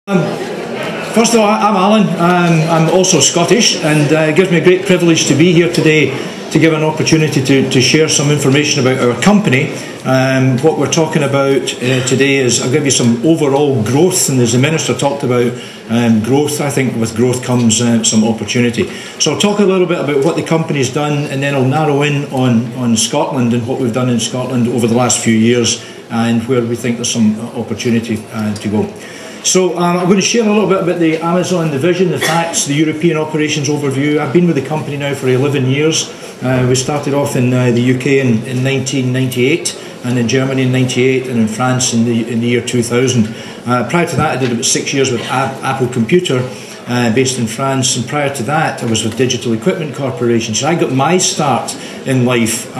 First of all, I'm Alan. I'm also Scottish, and it gives me a great privilege to be here today to give an opportunity to share some information about our company. What we're talking about today is I'll give you some overall growth, and as the Minister talked about growth, I think with growth comes some opportunity. So I'll talk a little bit about what the company's done, and then I'll narrow in on Scotland and what we've done in Scotland over the last few years and where we think there's some opportunity to go. So I'm going to share a little bit about the Amazon, the vision, the facts, the European operations overview. I've been with the company now for 11 years. We started off in the UK in 1998, and in Germany in 98, and in France in the year 2000. Prior to that, I did about 6 years with Apple Computer, based in France, and prior to that, I was with Digital Equipment Corporation. So I got my start in life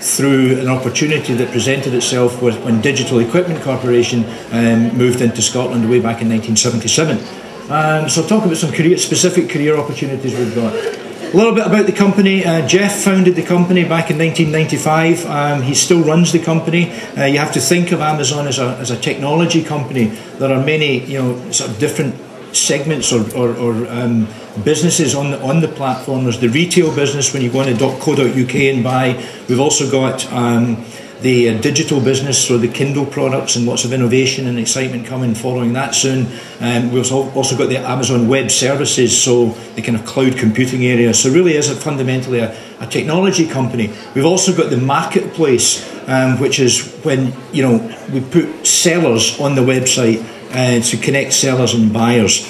through an opportunity that presented itself when Digital Equipment Corporation moved into Scotland way back in 1977. So I'll talk about some specific career opportunities we've got. A little bit about the company. Jeff founded the company back in 1995. He still runs the company. You have to think of Amazon as a technology company. There are many, sort of different segments or businesses on the platform. There's the retail business when you go on to .co.uk and buy. We've also got the digital business, so the Kindle products, and lots of innovation and excitement coming following that soon. We've also got the Amazon Web Services, so the kind of cloud computing area. So really is fundamentally a technology company. We've also got the marketplace, which is when we put sellers on the website to connect sellers and buyers.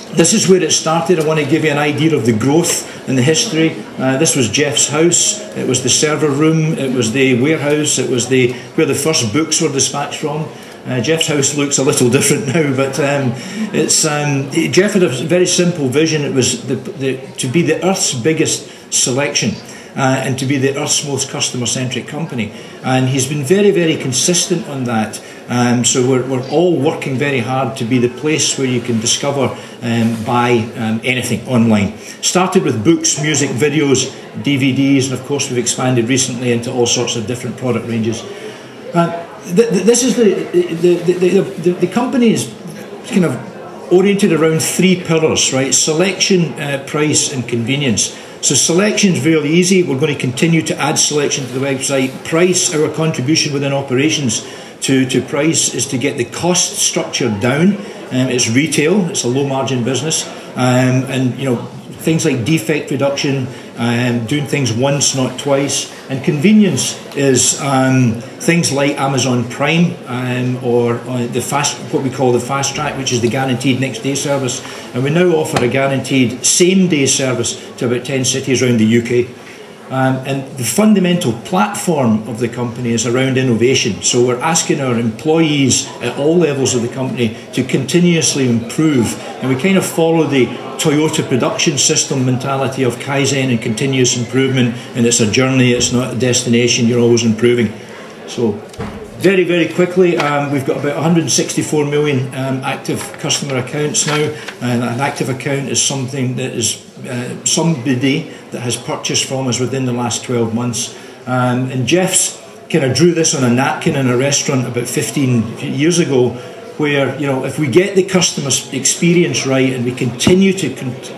This is where it started. I want to give you an idea of the growth and the history. This was Jeff's house. It was the server room. It was the warehouse. It was where the first books were dispatched from. Jeff's house looks a little different now, but Jeff had a very simple vision. It was to be the Earth's biggest selection. And to be the Earth's most customer-centric company. And he's been very, very consistent on that. So we're all working very hard to be the place where you can discover and buy anything online. Started with books, music, videos, DVDs, and of course we've expanded recently into all sorts of different product ranges. This is the company is kind of oriented around three pillars, right? Selection, price, and convenience. So selection is really easy. We're going to continue to add selection to the website. Price, our contribution within operations to price is to get the cost structure down. It's retail, it's a low margin business, and things like defect reduction, doing things once, not twice. And convenience is things like Amazon Prime or what we call the fast track, which is the guaranteed next day service. And we now offer a guaranteed same day service to about 10 cities around the UK. And the fundamental platform of the company is around innovation. So we're asking our employees at all levels of the company to continuously improve. And we kind of follow the Toyota production system mentality of Kaizen and continuous improvement. And it's a journey, it's not a destination, you're always improving. So very, very quickly, we've got about 164 million active customer accounts now. And an active account is something that is somebody that has purchased from us within the last 12 months. And Jeff's kind of drew this on a napkin in a restaurant about 15 years ago, where if we get the customer experience right and we continue to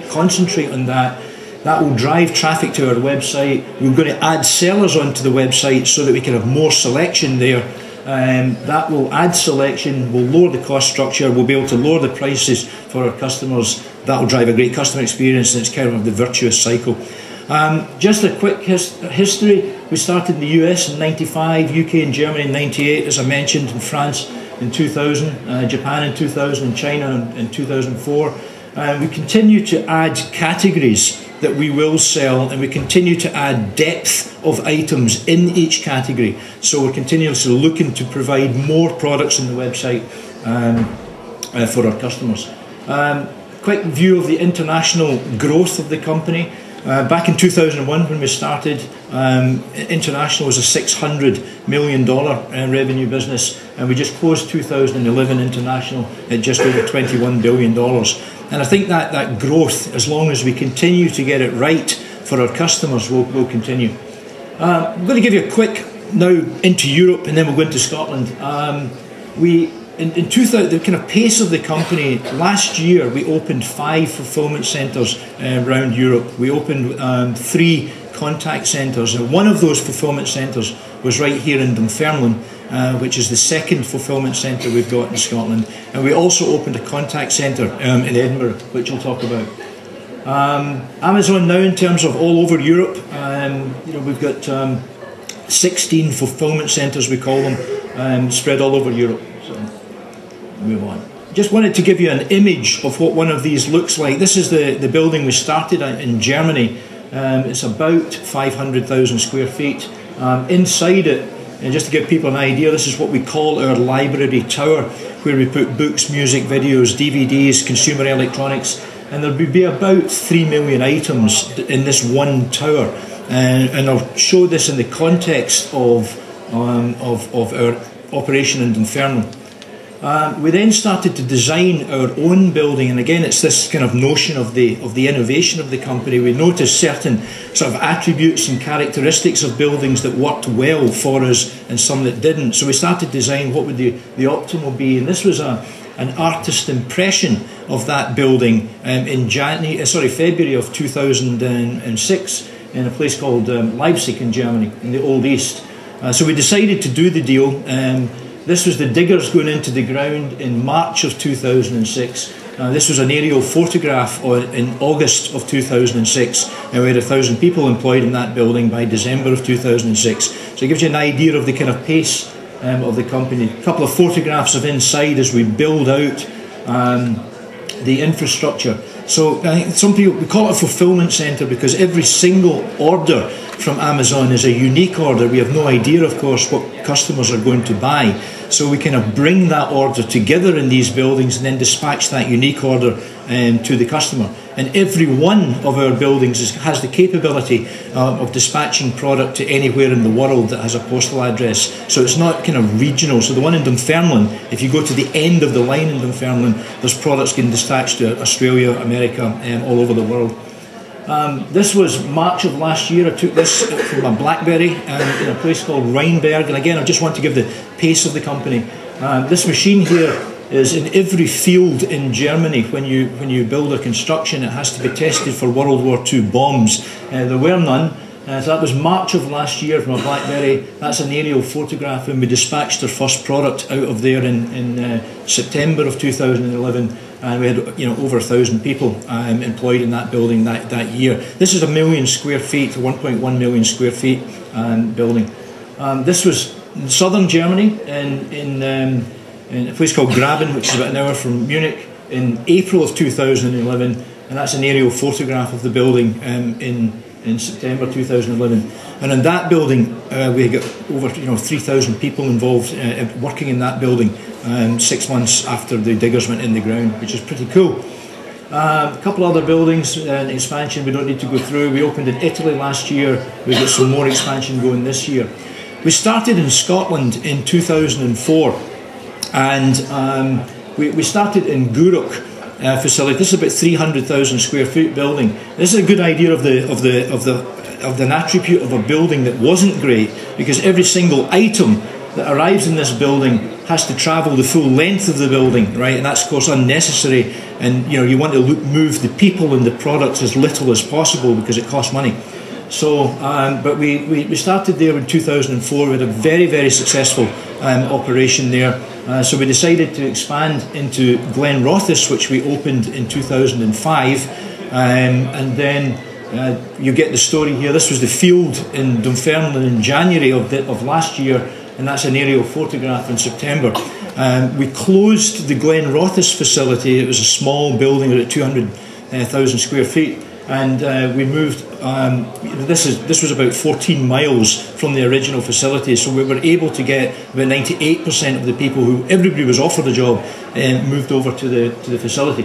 concentrate on that, that will drive traffic to our website. We're going to add sellers onto the website so that we can have more selection there. That will add selection, will lower the cost structure, we'll be able to lower the prices for our customers. That will drive a great customer experience, and it's kind of the virtuous cycle. Just a quick history. We started in the US in 95, UK and Germany in 98, as I mentioned, in France in 2000, Japan in 2000, and China in 2004. We continue to add categories that we will sell, and we continue to add depth of items in each category. So we're continuously looking to provide more products on the website for our customers. Quick view of the international growth of the company. Back in 2001 when we started, international was a $600 million revenue business, and we just closed 2011 international at just over $21 billion. And I think that growth, as long as we continue to get it right for our customers, will continue. I'm going to give you a quick now into Europe, and then we'll go into Scotland. in 2000, the kind of pace of the company, last year we opened 5 fulfillment centres around Europe. We opened 3 contact centres, and one of those fulfillment centres was right here in Dunfermline, which is the 2nd fulfillment centre we've got in Scotland. And we also opened a contact centre in Edinburgh, which we'll talk about. Amazon now, in terms of all over Europe, we've got 16 fulfillment centres, we call them, spread all over Europe. So, move on. Just wanted to give you an image of what one of these looks like. This is the building we started in Germany. It's about 500,000 square feet. Inside it, and just to give people an idea, this is what we call our library tower, where we put books, music, videos, DVDs, consumer electronics, and there would be about 3 million items in this one tower. And I'll show this in the context of our operation in Dunfermline. We then started to design our own building, and again it's this kind of notion of the innovation of the company. We noticed certain sort of attributes and characteristics of buildings that worked well for us and some that didn't. So we started to design what would the optimal be, and this was an artist impression of that building in February of 2006 in a place called Leipzig in Germany, in the Old East. So we decided to do the deal. This was the diggers going into the ground in March of 2006. This was an aerial photograph in August of 2006, and we had 1,000 people employed in that building by December of 2006. So it gives you an idea of the kind of pace of the company. A couple of photographs of inside as we build out the infrastructure. So some people, we call it a fulfillment centre because every single order from Amazon is a unique order. We have no idea, of course, what customers are going to buy. So we kind of bring that order together in these buildings and then dispatch that unique order to the customer. And every one of our buildings has the capability of dispatching product to anywhere in the world that has a postal address. So it's not kind of regional. So the one in Dunfermline, if you go to the end of the line in Dunfermline, there's products getting dispatched to Australia, America, all over the world. This was March of last year. I took this from a BlackBerry in a place called Rheinberg. And again, I just want to give the pace of the company. This machine here is in every field in Germany. When you build a construction, it has to be tested for World War II bombs. There were none. So that was March of last year from a BlackBerry. That's an aerial photograph, and we dispatched our first product out of there in September of 2011. And we had over 1,000 people employed in that building that year. This is 1 million square feet, 1.1 million square feet building. This was in southern Germany, in a place called Graben, which is about an hour from Munich, in April of 2011. And that's an aerial photograph of the building in September 2011. And in that building, we got over 3,000 people involved working in that building 6 months after the diggers went in the ground, which is pretty cool. A couple other buildings and expansion we don't need to go through. We opened in Italy last year. We've got some more expansion going this year. We started in Scotland in 2004, and we started in Guruk facility. This is about 300,000 square foot building. This is a good idea of an attribute of a building that wasn't great, because every single item that arrives in this building has to travel the full length of the building, right? And that's of course unnecessary. And you want to move the people and the products as little as possible because it costs money. So, but we started there in 2004. We had a very, very successful operation there. So we decided to expand into Glenrothes, which we opened in 2005, and then you get the story here. This was the field in Dunfermline in January of last year, and that's an aerial photograph in September. We closed the Glenrothes facility. It was a small building at 200,000 square feet, and we moved. This was about 14 miles from the original facility, so we were able to get about 98% of the people who everybody was offered a job moved over to the facility.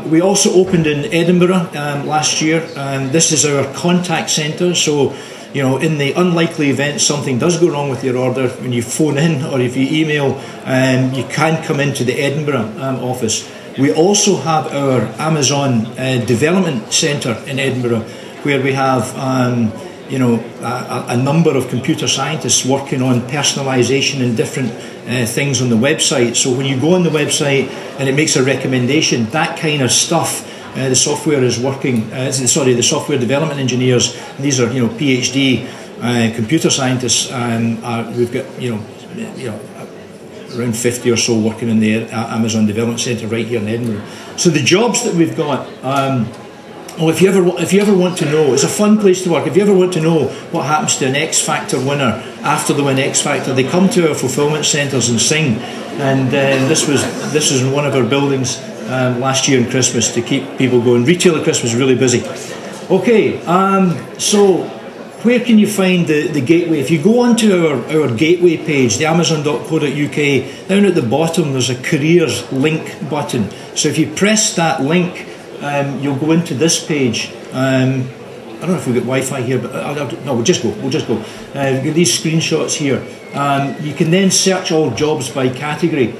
We also opened in Edinburgh last year, and this is our contact centre. So, in the unlikely event something does go wrong with your order, when you phone in or if you email, you can come into the Edinburgh office. We also have our Amazon Development Centre in Edinburgh, where we have you know, a number of computer scientists working on personalization and different things on the website. So when you go on the website and it makes a recommendation, that kind of stuff, the software is working. The software development engineers. These are, you know, PhD computer scientists. We've got, around 50 or so working in the Amazon Development Centre right here in Edinburgh. So the jobs that we've got. Well, if you ever want to know, it's a fun place to work. If you ever want to know what happens to an X Factor winner after they win X Factor, they come to our fulfilment centres and sing. And this was in one of our buildings last year in Christmas to keep people going. Retail at Christmas is really busy. Okay, so where can you find the gateway? If you go onto our gateway page, the amazon.co.uk, down at the bottom there's a careers link button. So if you press that link, you'll go into this page. I don't know if we've got Wi-Fi here, but no, we'll just go. We'll get these screenshots here. You can then search all jobs by category.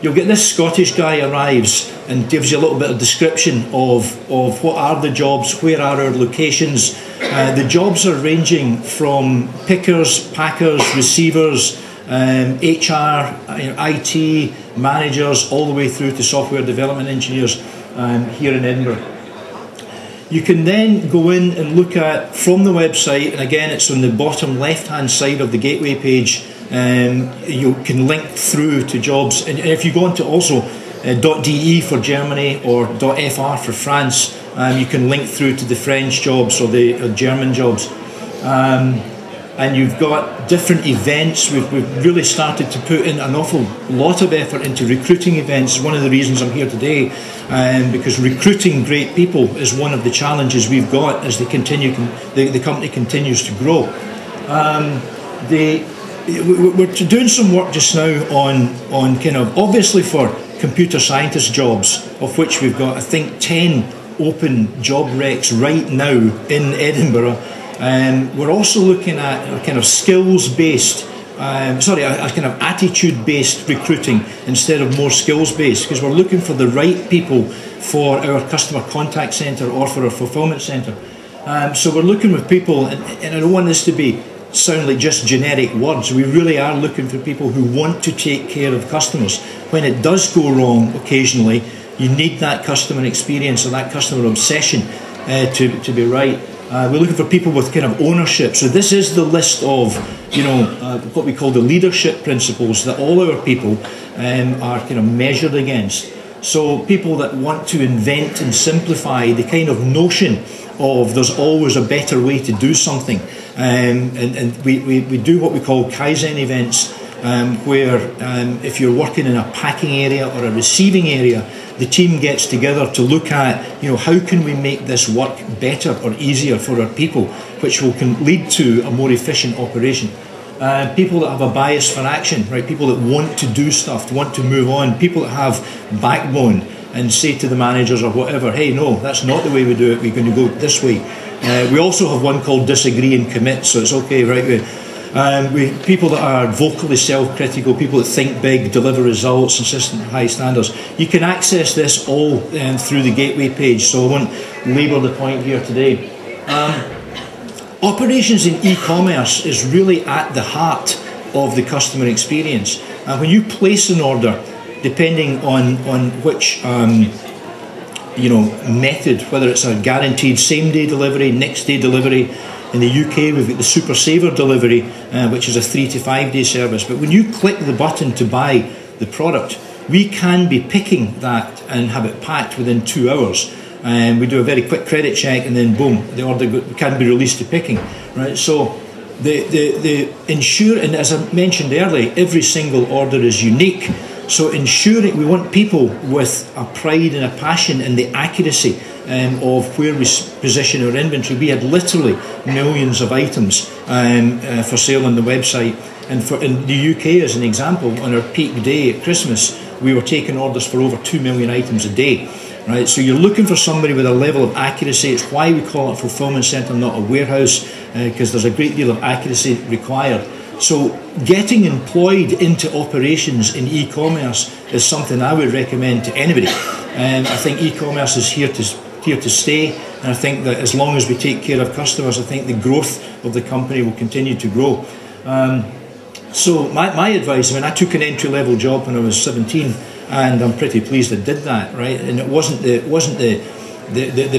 You'll get this Scottish guy arrives and gives you a little bit of description of what are the jobs, where are our locations. The jobs are ranging from pickers, packers, receivers, HR, IT, managers, all the way through to software development engineers here in Edinburgh. You can then go in and look at, from the website, and again it's on the bottom left hand side of the gateway page, you can link through to jobs, and if you go on to also .de for Germany or .fr for France, you can link through to the French jobs or the German jobs. And you've got different events. We've really started to put in an awful lot of effort into recruiting events. It's one of the reasons I'm here today, because recruiting great people is one of the challenges we've got as the company continues to grow. We're doing some work just now on kind of, obviously for computer scientist jobs, of which we've got I think 10 open job recs right now in Edinburgh. We're also looking at a kind of skills-based, a kind of attitude-based recruiting instead of more skills-based, because we're looking for the right people for our customer contact centre or for our fulfilment centre. So we're looking with people, and I don't want this to sound like just generic words. We really are looking for people who want to take care of customers. When it does go wrong occasionally, you need that customer experience or that customer obsession to be right. We're looking for people with kind of ownership. So this is the list of, what we call the leadership principles that all our people are kind of measured against. So people that want to invent and simplify the kind of notion of there's always a better way to do something. And we do what we call Kaizen events, where if you're working in a packing area or a receiving area, the team gets together to look at, how can we make this work better or easier for our people, which can lead to a more efficient operation. People that have a bias for action, right? People that want to do stuff, want to move on. People that have backbone and say to the managers or whatever, hey, no, that's not the way we do it. We're going to go this way. We also have one called disagree and commit, so it's okay, right? People that are vocally self-critical, people that think big, deliver results, insist on high standards. You can access this all through the gateway page, so I won't labour the point here today. Operations in e-commerce is really at the heart of the customer experience. When you place an order, depending on which method, whether it's a guaranteed same-day delivery, next-day delivery. In the UK, we've got the Super Saver delivery, which is a 3 to 5 day service. But when you click the button to buy the product, we can be picking that and have it packed within 2 hours. And we do a very quick credit check, and then boom, the order can be released to picking. Right. So the ensure, and as I mentioned earlier, every single order is unique. So ensuring, we want people with a pride and a passion in the accuracy of where we position our inventory. We had literally millions of items for sale on the website, and in the UK, as an example, on our peak day at Christmas, we were taking orders for over 2 million items a day. Right, so you're looking for somebody with a level of accuracy. It's why we call it a fulfillment centre, not a warehouse, because there's a great deal of accuracy required. So getting employed into operations in e-commerce is something I would recommend to anybody. I think e-commerce is here here to stay, and I think that as long as we take care of customers, I think the growth of the company will continue to grow. So my advice, I mean, I took an entry-level job when I was 17, and I'm pretty pleased I did that, right? And it wasn't the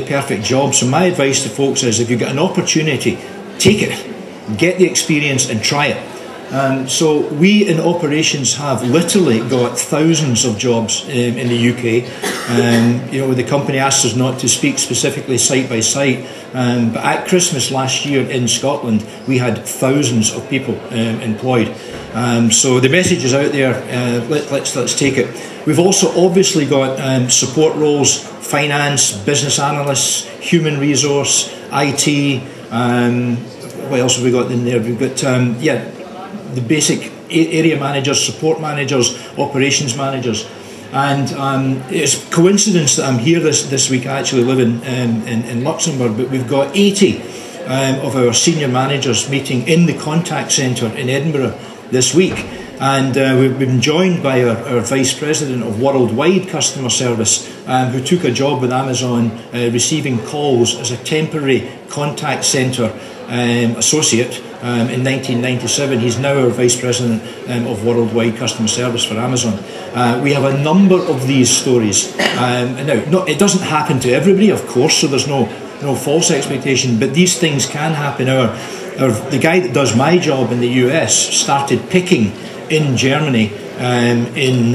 perfect job. So my advice to folks is, if you've got an opportunity, take it, get the experience and try it. So we in operations have literally got thousands of jobs in the UK. You know, the company asked us not to speak specifically site by site, but at Christmas last year in Scotland we had thousands of people employed. So the message is out there. Let's take it. We've also obviously got support roles: finance, business analysts, human resource, IT. What else have we got in there? We've got the basic area managers, support managers, operations managers. And it's coincidence that I'm here this week. I actually live in Luxembourg, but we've got 80 of our senior managers meeting in the contact centre in Edinburgh this week. And we've been joined by our Vice President of Worldwide Customer Service, who took a job with Amazon receiving calls as a temporary contact centre associate in 1997. He's now our Vice President of Worldwide Customer Service for Amazon. We have a number of these stories. Now, it doesn't happen to everybody, of course, so there's no false expectation, but these things can happen. The guy that does my job in the US started picking in Germany in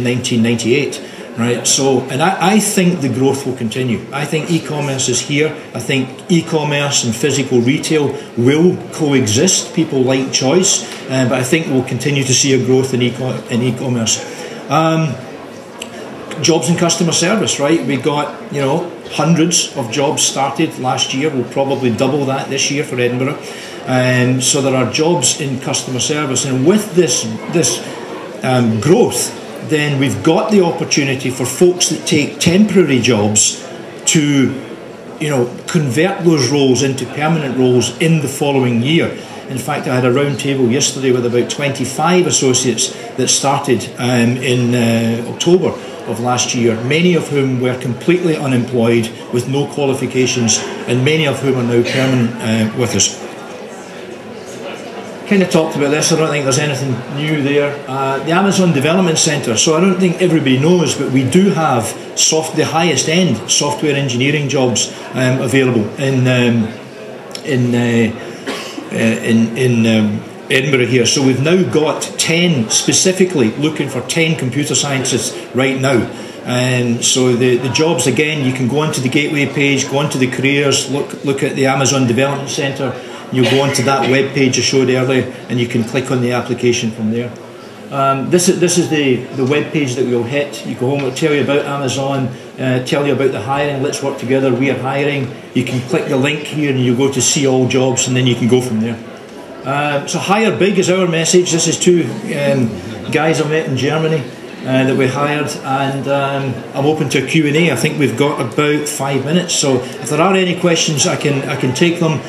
1998. Right, so, and I think the growth will continue. I think e-commerce is here. I think e-commerce and physical retail will coexist. People like choice, but I think we'll continue to see a growth in e-commerce. Jobs in customer service, right? We got, you know, hundreds of jobs started last year. We'll probably double that this year for Edinburgh. So there are jobs in customer service, and with this growth, then we've got the opportunity for folks that take temporary jobs to, you know, convert those roles into permanent roles in the following year. In fact, I had a round table yesterday with about 25 associates that started in October of last year, many of whom were completely unemployed with no qualifications, and many of whom are now permanent with us. Kind of talked about this. I don't think there's anything new there. The Amazon Development Centre. So I don't think everybody knows, but we do have the highest end software engineering jobs available in Edinburgh here. So we've now got 10 specifically looking for 10 computer scientists right now. So the jobs, again, you can go onto the Gateway page, go onto the careers, look at the Amazon Development Centre. You'll go onto that web page I showed earlier, and you can click on the application from there. This is the web page that we'll hit. You go home, it'll tell you about Amazon, tell you about the hiring. Let's work together. We are hiring. You can click the link here, and you go to see all jobs, and then you can go from there. So hire big is our message. This is two guys I met in Germany that we hired, and I'm open to a Q&A. I think we've got about 5 minutes, so if there are any questions, I can take them.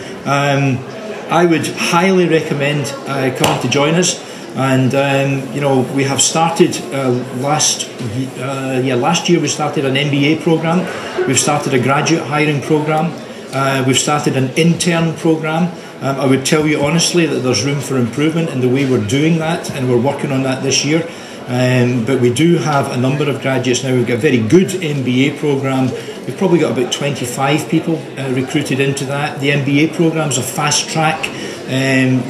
I would highly recommend coming to join us. And you know, we have started last year we started an MBA program. We've started a graduate hiring program. We've started an intern program. I would tell you honestly that there's room for improvement in the way we're doing that, and we're working on that this year. But we do have a number of graduates now. We've got a very good MBA program. We've probably got about 25 people recruited into that. The MBA program is a fast-track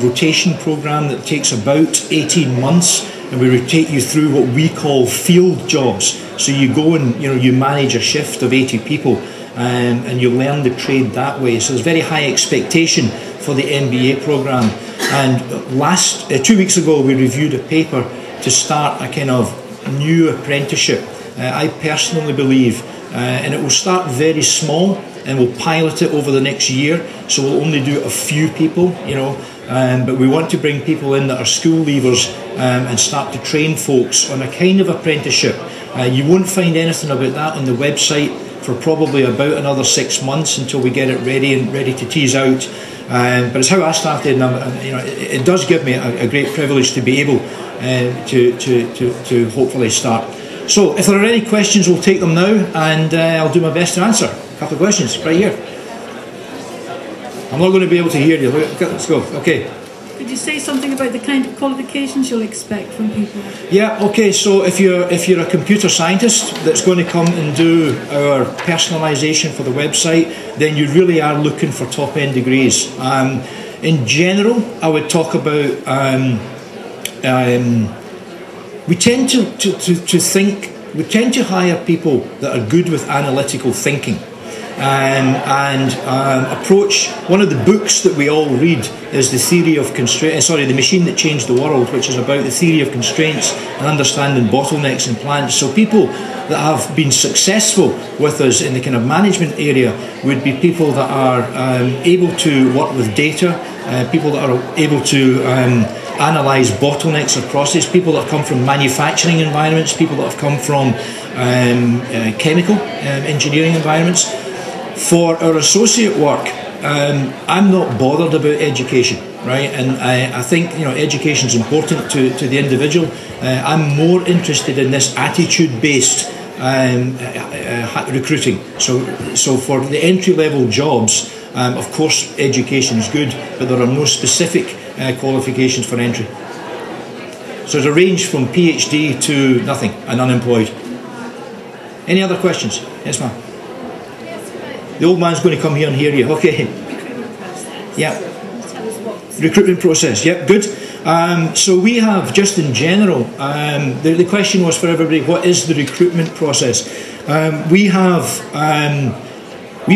rotation program that takes about 18 months, and we rotate you through what we call field jobs. So you go and you manage a shift of 80 people, and you learn the trade that way. So there's very high expectation for the MBA program. And 2 weeks ago, we reviewed a paper to start a kind of new apprenticeship. I personally believe, and it will start very small, and we'll pilot it over the next year. So we'll only do a few people, but we want to bring people in that are school leavers and start to train folks on a kind of apprenticeship. You won't find anything about that on the website for probably about another 6 months until we get it ready to tease out. But it's how I started, and it does give me a great privilege to be able to hopefully start. So if there are any questions, we'll take them now, and I'll do my best to answer. couple of questions, right here. I'm not going to be able to hear you. Let's go. Okay. Could you say something about the kind of qualifications you'll expect from people? Yeah, okay, so if you're a computer scientist that's going to come and do our personalisation for the website, then you really are looking for top-end degrees. In general, I would talk about, we tend we tend to hire people that are good with analytical thinking. Approach, one of the books that we all read is The Theory of Constraints, The Machine That Changed the World, which is about the theory of constraints and understanding bottlenecks in plants. So people that have been successful with us in the kind of management area would be people that are able to work with data, people that are able to analyse bottlenecks or process, people that have come from manufacturing environments, people that have come from chemical engineering environments. For our associate work, I'm not bothered about education, right? And I think education is important to the individual. I'm more interested in this attitude-based recruiting. So for the entry-level jobs, of course, education is good, but there are no specific qualifications for entry. So there's a range from PhD to nothing and unemployed. Any other questions? Yes, ma'am. The old man's going to come here and hear you. Okay. Recruitment process. Yeah. Tell us what. Recruitment process. Yep. Good. So we have, just in general, the question was for everybody: what is the recruitment process? We've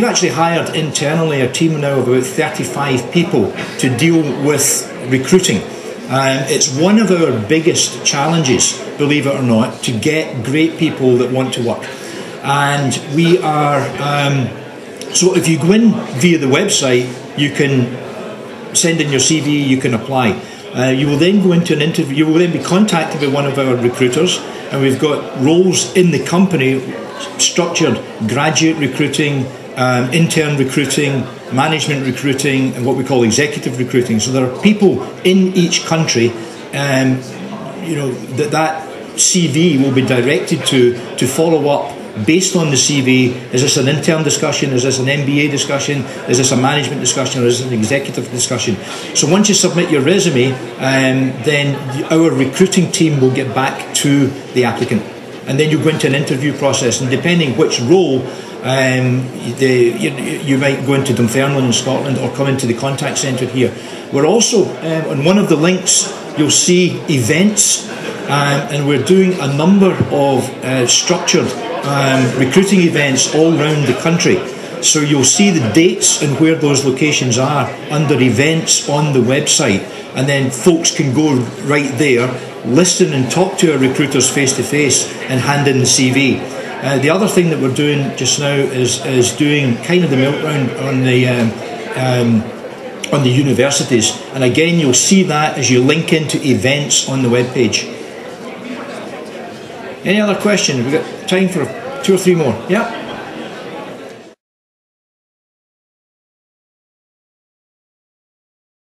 actually hired internally a team now of about 35 people to deal with recruiting. It's one of our biggest challenges, believe it or not, to get great people that want to work. And we are. So if you go in via the website, you can send in your CV, you can apply. You will then go into an interview, you will then be contacted by one of our recruiters, and we've got roles in the company structured: graduate recruiting, intern recruiting, management recruiting, and what we call executive recruiting. So there are people in each country, that CV will be directed to follow up based on the CV. Is this an intern discussion? Is this an MBA discussion? Is this a management discussion? Or is this an executive discussion? So once you submit your resume, then our recruiting team will get back to the applicant. And then you go into an interview process, and depending which role, you might go into Dunfermline in Scotland or come into the contact centre here. We're also, on one of the links, you'll see events, and we're doing a number of structured recruiting events all around the country. So you'll see the dates and where those locations are under events on the website, and then folks can go right there, listen and talk to our recruiters face to face and hand in the CV. The other thing that we're doing just now is doing kind of the milk round on the universities, and again you'll see that as you link into events on the web page. Any other questions? We've got time for 2 or 3 more. Yeah.